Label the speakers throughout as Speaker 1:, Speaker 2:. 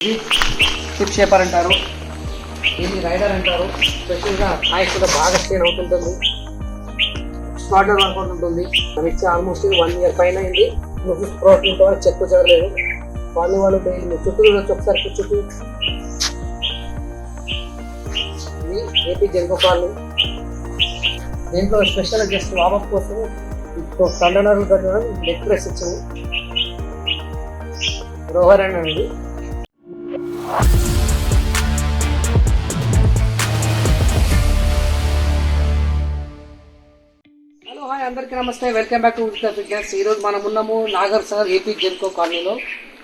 Speaker 1: ఇది ship shaper అంటారు, దీన్ని రైడర్ అంటారు. స్పెషల్గా నాయిస్ కూడా బాగా స్ట్రెయిన్ అవుతుంటుంది, స్టార్టర్ వర్కౌట్ ఉంటుంది. మనం ఇచ్చే ఆల్మోస్ట్ 1 year పైన అయింది. ప్రోటీన్ వరకు చెక్కు చదవలేదు. వాళ్ళు డైలీ చుట్టూ చూడొచ్చు ఒకసారి చుట్టూ. ఇది ఏపీ జెన్కో కాలనీ. దీంట్లో స్పెషల్ జస్ట్ వామప్ కోసం కంటైనర్లు కట్టడం లెగ్ ప్రెస్ ఇచ్చాము. రోవర్ అండ్ అనేది హాయ్ అందరికీ నమస్తే, వెల్కమ్ బ్యాక్ టు ఫిట్నెస్. ఈరోజు మనం ఉన్నాము నాగర్ సార్ ఏపీ జెన్కో కాలనీలో.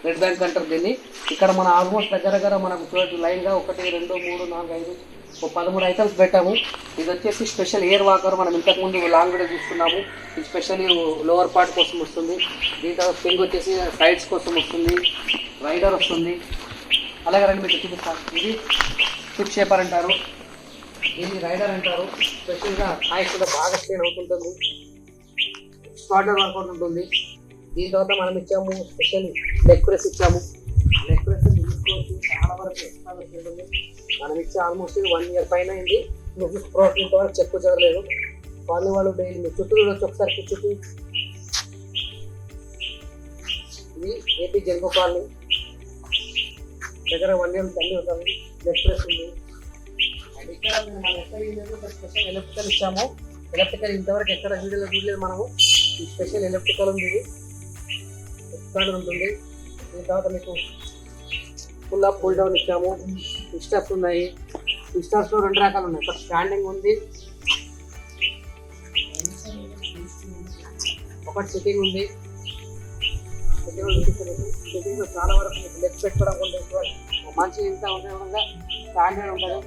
Speaker 1: రెడ్ బ్యాంక్ అంటారు దీన్ని. ఇక్కడ మన ఆల్మోస్ట్ దగ్గర మనకు చూడండి లైన్గా 1, 2, 3, 4, 5 13 ఐటమ్స్ పెట్టాము. ఇది వచ్చేసి స్పెషల్ ఎయిర్ వాకర్. మనం ఇంతకుముందు లాంగ్ వీడియో చూస్తున్నాము. ఇది స్పెషల్ లోవర్ పార్ట్ కోసం వస్తుంది. దీంట్లో స్ప్రింగ్ వచ్చేసి సైడ్స్ కోసం వస్తుంది, రైడర్ వస్తుంది. అలాగే రండి మీకు చూపిస్తాను. ఇది షిప్ షేపర్ అంటారు, దీన్ని రైడర్ అంటారు. స్పెషల్గా నాయిస్ కూడా బాగా స్ట్రెయిన్ అవుతుంటుంది, స్టార్టర్ వర్కౌట్ ఉంటుంది. దీని తర్వాత మనం ఇచ్చాము స్పెషల్ లెగ్ ప్రెస్ ఇచ్చాము. లెగ్ ప్రెస్ తీసుకోవచ్చు, చాలా వరకు ఎక్స్ట్రా ఉంటుంది. మనం ఇచ్చే ఆల్మోస్ట్ 1 year పైన అయింది. ప్రోటీన్ వరకు చెక్కు చదవలేదు. వాళ్ళు డైలీ చుట్టూ చూడొచ్చు ఒకసారి చుట్టూ. ఇది ఏపీ జెన్కో కాలనీ దగ్గర 1 year తల్లి ఉంటుంది. లెగ్ ప్రెస్ ఉంది. ఇక్కడ మనం స్పెషల్ ఎలక్ట్రికల్ ఇచ్చాము. ఎలక్ట్రికల్ ఇంతవరకు ఎక్కడ వీడియోలో చూడలేదు మనము. ఈ స్పెషల్ ఎలక్ట్రికల్ ఉంది, ఇది ఎక్స్ట్రాడర్ ఉంటుంది. దీని తర్వాత మీకు ఫుల్ అప్ ఫుల్ డౌన్ ఇచ్చాము. పిస్టర్స్ ఉన్నాయి. పిస్టర్స్లో 2 రకాలు ఉన్నాయి. ఒకటి స్టాండింగ్ ఉంది, ఒకటి సిట్టింగ్ ఉంది. సిట్టింగ్లో చాలా వరకు మీకు లెగ్ పెట్టుకోవడం ఉంటుంది. మంచి ఇంత ఉండే విధంగా స్టాండర్డ్ ఉంటుంది.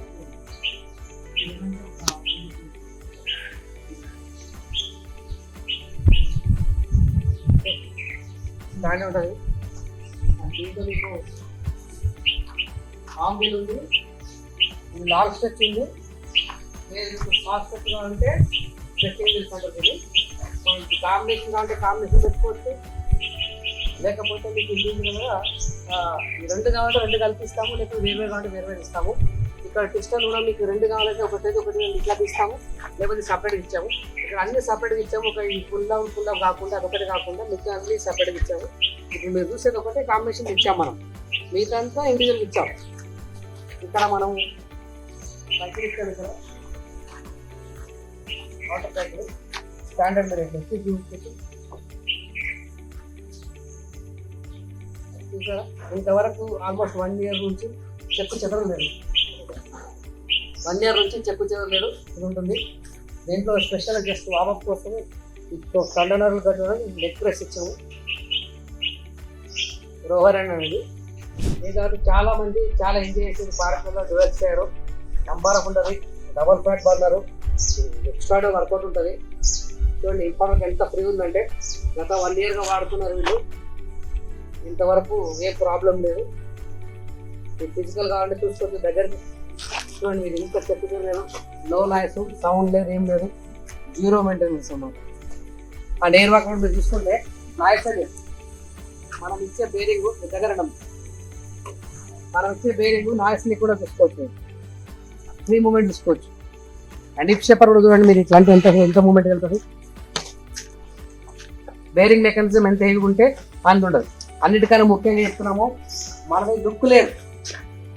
Speaker 1: స్టాండ్ ఉంటుంది. దీంట్లో మీకు ఆర్మ్ వీల్ ఉంది, లాంగ్ స్ట్రెచ్ ఉంది. మీకు స్మాల్ స్ట్రెచ్ కావాలంటే స్ట్రెచ్చింగ్ వీల్స్ ఉంటుంది. సో ఇది కాంబినేషన్ కావాలంటే కాంబినేషన్ పెట్టుకోవచ్చు, లేకపోతే మీకు ఇండివిజువల్గా ఈ 2 కావాలంటే 2 కల్పిస్తాము, లేకపోతే వేరు కావాలంటే వేరు ఇస్తాము. ఇక్కడ పిస్టన్ కూడా మీకు 2 కావాలంటే ఒకటి ఇట్లా ఇస్తాము, లేకపోతే సపరేట్గా ఇచ్చాము. ఇక్కడ అన్ని సపరేట్గా ఇచ్చాము. ఒక ఈ ఫుల్ అప్ కాకుండా అదొకటి కాకుండా మీకు అన్ని సపరేట్గా ఇచ్చాము. ఇప్పుడు మీరు చూసేది ఒకటే కాంబినేషన్ ఇచ్చాము మనం, మిగతా ఇండివిజువల్గా ఇచ్చాము. ఇక్కడ మనం సైకిల్ ఇచ్చాము. ఇక్కడ వాటర్ సైకిల్ స్టాండర్డ్ మీరు చూసారా. ఇంతవరకు ఆల్మోస్ట్ 1 year నుంచి చెక్కు చెదరం లేదు. 1 year నుంచి చెక్కు చెదరలేదు ఇది ఉంటుంది. దీంట్లో స్పెషల్ జస్ట్ వామప్ కోసం కంటైనర్లు కట్టడం లెగ్ ప్రెస్ ఇచ్చాము. రోవర్ అండ్ అనేది దీని తర్వాత చాలా మంది చాలా ఎంజాయ్ చేసేది పార్కుల్లో డ్యూయల్ చేయరు. నంబర్ ఆఫ్ ఉంటుంది, double fat burner, extra workout ఉంటుంది. చూడండి ఇంపార్టెంట్ ఎంత ఫ్రీ ఉందంటే గత 1 yearగా వాడుతున్నారు వీళ్ళు. ఇంతవరకు ఏ ప్రాబ్లం లేదు. మీరు ఫిజికల్ కావాలంటే చూసుకోవచ్చు దగ్గరికి. చూడండి మీరు ఇంకా చెప్పుకోలేదు, లో నాయిస్, సౌండ్ లేదు, ఏం లేదు, 0 మెయింటెనెన్స్ అన్నమాట. అండ్ ఎయిర్ వాక్ మీరు చూసుకుంటే నాయిస్ అది మనం ఇచ్చే బేరింగ్ దగ్గర మనం ఇచ్చే బేరింగ్ నాయిస్ని కూడా చూసుకోవచ్చు, ఫ్రీ మూమెంట్ చూసుకోవచ్చు. అండ్ హిప్ షేపర్ కూడా చూడండి మీరు ఇట్లాంటి ఎంత మూమెంట్ వెళ్తుంది. బేరింగ్ మెకానిజం ఎంత హెవీగా ఉంటే అంత ఉండదు. అన్నిటికన్నా ముఖ్యంగా చెప్తున్నాము, మనది లుక్ లేదు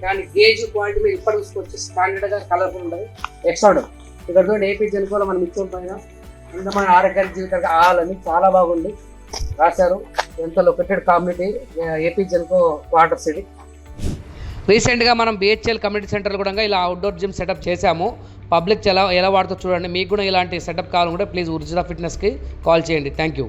Speaker 1: కానీ గేజ్ క్వాలిటీ మీరు ఇప్పటి చూసుకోవచ్చు. స్టాండర్డ్గా కలర్ఫుల్ ఉంటుంది, ఎక్స్ట్రా. ఇక్కడ చూడండి ఏపీ జెన్కోలో మనం ఇచ్చిన పైన ఇంత మన ఆరోగ్యానికి జీవితానికి ఆలని చాలా బాగుంది రాశారు. ఎంత located community AP Genco quarters ఇది. రీసెంట్గా మనం BHL కమ్యూనిటీ సెంటర్లో కూడా ఇలా అవుట్డోర్ జిమ్ సెటప్ చేశాము. పబ్లిక్ ఎలా వాడుతూ చూడండి. మీకు కూడా ఇలాంటి సెటప్ కావాలనుకుంటే ప్లీజ్ ఉర్జిదా ఫిట్నెస్కి కాల్ చేయండి. Thank you.